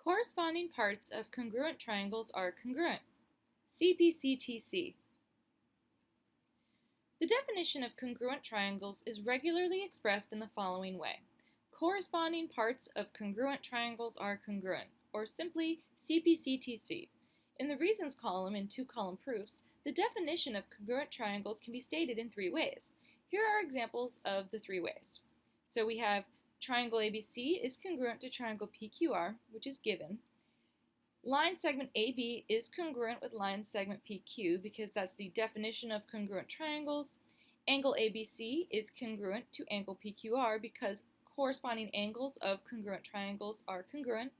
Corresponding parts of congruent triangles are congruent. CPCTC. The definition of congruent triangles is regularly expressed in the following way. Corresponding parts of congruent triangles are congruent, or simply CPCTC. In the reasons column in two-column proofs, the definition of congruent triangles can be stated in three ways. Here are examples of the three ways. So we have triangle ABC is congruent to triangle PQR, which is given. Line segment AB is congruent with line segment PQ because that's the definition of congruent triangles. Angle ABC is congruent to angle PQR because corresponding angles of congruent triangles are congruent.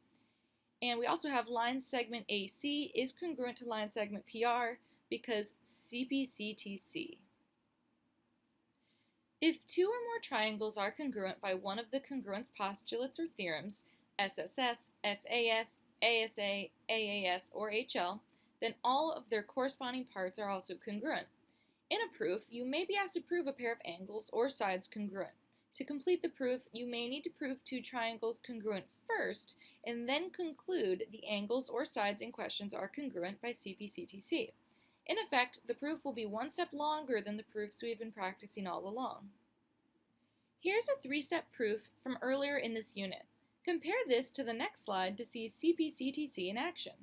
And we also have line segment AC is congruent to line segment PR because CPCTC. If two or more triangles are congruent by one of the congruence postulates or theorems, SSS, SAS, ASA, AAS, or HL, then all of their corresponding parts are also congruent. In a proof, you may be asked to prove a pair of angles or sides congruent. To complete the proof, you may need to prove two triangles congruent first, and then conclude the angles or sides in questions are congruent by CPCTC. In effect, the proof will be one step longer than the proofs we've been practicing all along. Here's a three-step proof from earlier in this unit. Compare this to the next slide to see CPCTC in action.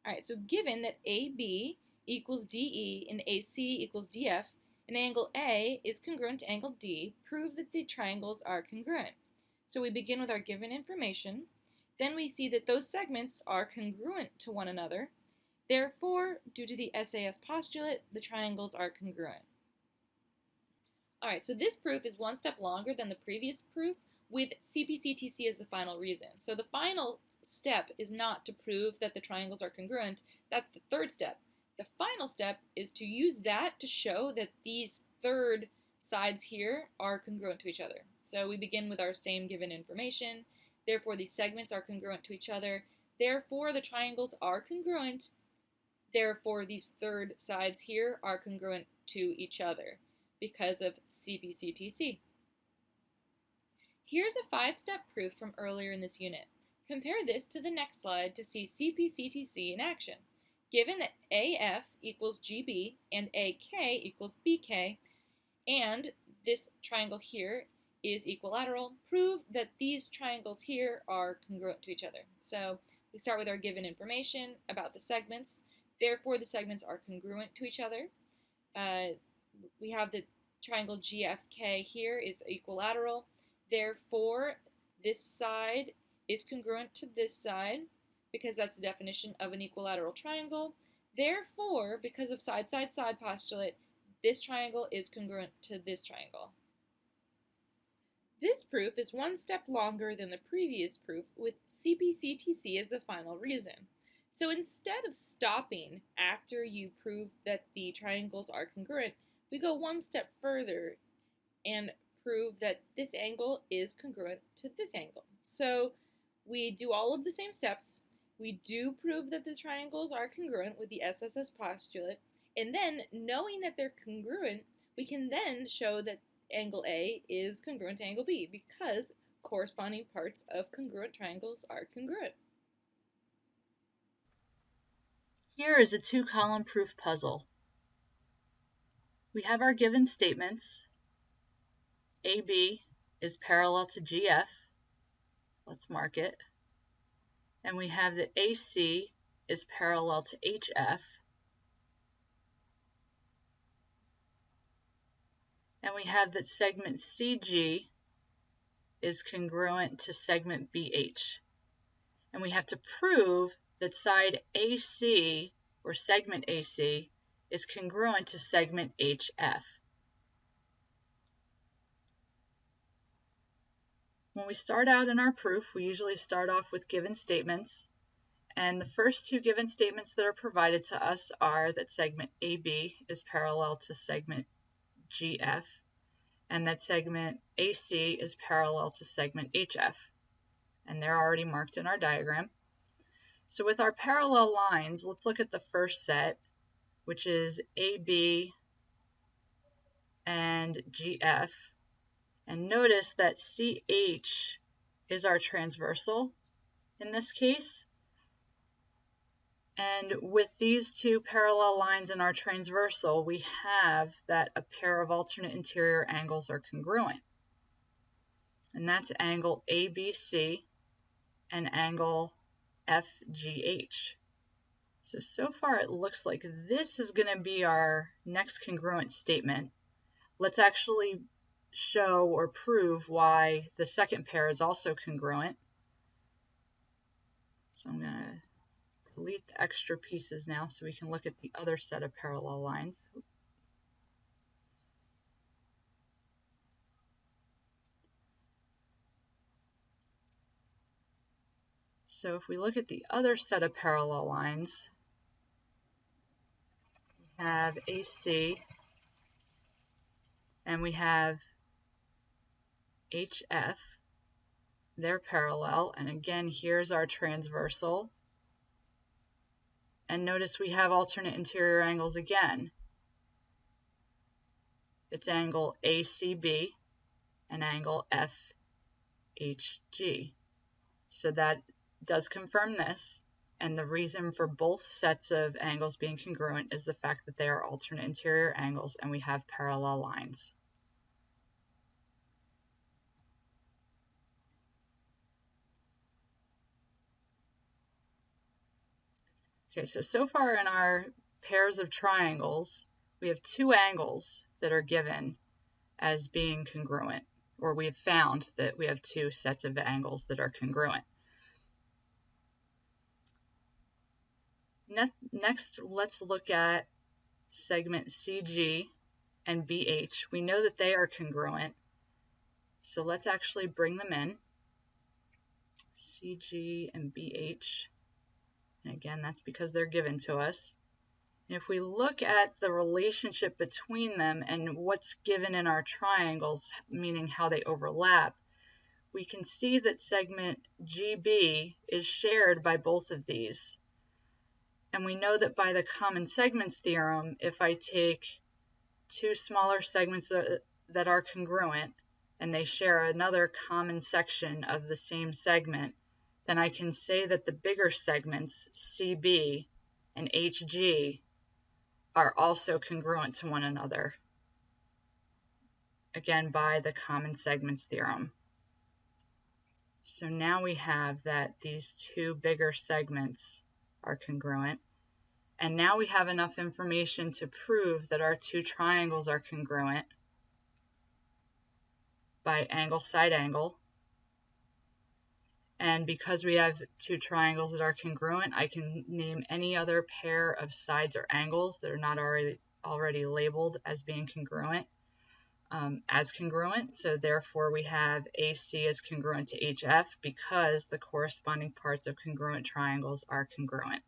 Alright, so given that AB equals DE and AC equals DF, and angle A is congruent to angle D, prove that the triangles are congruent. So we begin with our given information. Then we see that those segments are congruent to one another. Therefore, due to the SAS postulate, the triangles are congruent. Alright, so this proof is one step longer than the previous proof with CPCTC as the final reason. So the final step is not to prove that the triangles are congruent. That's the third step. The final step is to use that to show that these third sides here are congruent to each other. So we begin with our same given information. Therefore, these segments are congruent to each other. Therefore, the triangles are congruent. Therefore, these third sides here are congruent to each other because of CPCTC. Here's a five-step proof from earlier in this unit. Compare this to the next slide to see CPCTC in action. Given that AF equals GB and AK equals BK, and this triangle here is equilateral, prove that these triangles here are congruent to each other. So we start with our given information about the segments. Therefore, the segments are congruent to each other. We have the triangle GFK here is equilateral. Therefore, this side is congruent to this side because that's the definition of an equilateral triangle. Therefore, because of side-side-side postulate, this triangle is congruent to this triangle. This proof is one step longer than the previous proof with CPCTC as the final reason. So instead of stopping after you prove that the triangles are congruent, we go one step further and prove that this angle is congruent to this angle. So we do all of the same steps. We do prove that the triangles are congruent with the SSS postulate, and then knowing that they're congruent, we can then show that angle A is congruent to angle B because corresponding parts of congruent triangles are congruent. Here is a two-column proof puzzle. We have our given statements. AB is parallel to GF. Let's mark it. And we have that AC is parallel to HF. And we have that segment CG is congruent to segment BH. And we have to prove that side AC, or segment AC, is congruent to segment HF. When we start out in our proof, we usually start off with given statements. And the first two given statements that are provided to us are that segment AB is parallel to segment GF, and that segment AC is parallel to segment HF. And they're already marked in our diagram. So with our parallel lines, let's look at the first set, which is AB and GF. And notice that CH is our transversal in this case. And with these two parallel lines in our transversal, we have that a pair of alternate interior angles are congruent. And that's angle ABC and angle FGH. So far it looks like this is going to be our next congruent statement. Let's actually show or prove why the second pair is also congruent. So I'm going to delete the extra pieces now so we can look at the other set of parallel lines. So if we look at the other set of parallel lines, we have AC and we have HF. They're parallel, and again, here's our transversal. And notice we have alternate interior angles again. It's angle ACB and angle FHG. So that does confirm this, and the reason for both sets of angles being congruent is the fact that they are alternate interior angles and we have parallel lines. Okay, so far in our pairs of triangles, we have two angles that are given as being congruent, or we have found that we have two sets of angles that are congruent. Next, let's look at segment CG and BH. We know that they are congruent, so let's actually bring them in. CG and BH. And again, that's because they're given to us. And if we look at the relationship between them and what's given in our triangles, meaning how they overlap, we can see that segment GB is shared by both of these. And we know that by the common segments theorem, if I take two smaller segments that are congruent and they share another common section of the same segment, then I can say that the bigger segments, CB and HG, are also congruent to one another, again by the common segments theorem. So now we have that these two bigger segments are congruent, and now we have enough information to prove that our two triangles are congruent by angle side angle. And because we have two triangles that are congruent, I can name any other pair of sides or angles that are not already labeled as being congruent as congruent. So therefore we have AC is congruent to HF because the corresponding parts of congruent triangles are congruent.